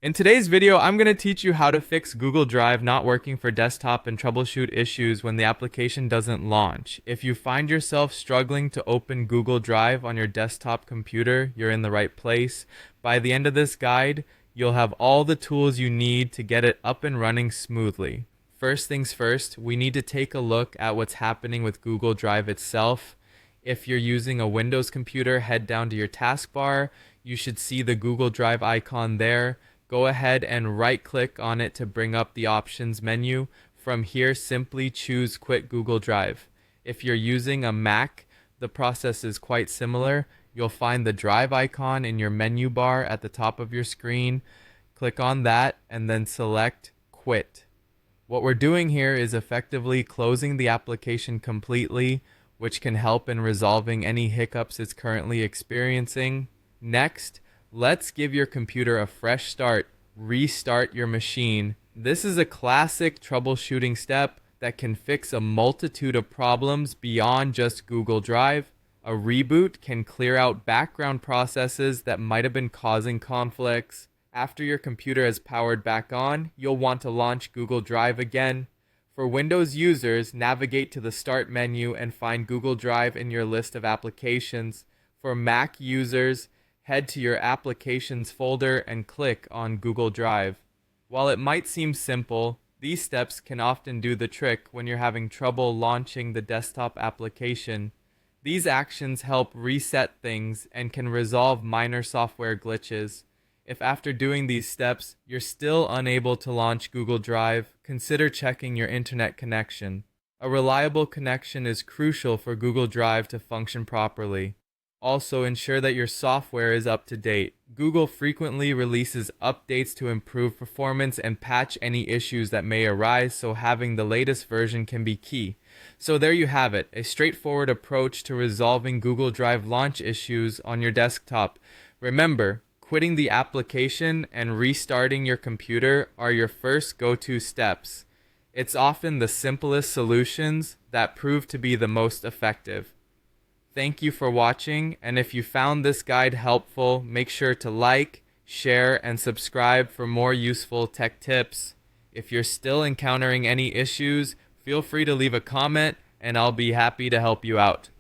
In today's video, I'm going to teach you how to fix Google Drive not working for desktop and troubleshoot issues when the application doesn't launch. If you find yourself struggling to open Google Drive on your desktop computer, you're in the right place. By the end of this guide, you'll have all the tools you need to get it up and running smoothly. First things first, we need to take a look at what's happening with Google Drive itself. If you're using a Windows computer, head down to your taskbar. You should see the Google Drive icon there. Go ahead and right-click on it to bring up the options menu. From here, simply choose Quit Google Drive. If you're using a Mac, the process is quite similar. You'll find the Drive icon in your menu bar at the top of your screen. Click on that and then select Quit. What we're doing here is effectively closing the application completely, which can help in resolving any hiccups it's currently experiencing. Next, let's give your computer a fresh start. Restart your machine. This is a classic troubleshooting step that can fix a multitude of problems beyond just Google Drive. A reboot can clear out background processes that might have been causing conflicts. After your computer has powered back on, you'll want to launch Google Drive again. For Windows users, navigate to the Start menu and find Google Drive in your list of applications. For Mac users, head to your Applications folder and click on Google Drive. While it might seem simple, these steps can often do the trick when you're having trouble launching the desktop application. These actions help reset things and can resolve minor software glitches. If after doing these steps, you're still unable to launch Google Drive, consider checking your internet connection. A reliable connection is crucial for Google Drive to function properly. Also, ensure that your software is up to date. Google frequently releases updates to improve performance and patch any issues that may arise, so having the latest version can be key. So there you have it, a straightforward approach to resolving Google Drive launch issues on your desktop. Remember, quitting the application and restarting your computer are your first go-to steps. It's often the simplest solutions that prove to be the most effective. Thank you for watching, and if you found this guide helpful, make sure to like, share, and subscribe for more useful tech tips. If you're still encountering any issues, feel free to leave a comment, and I'll be happy to help you out.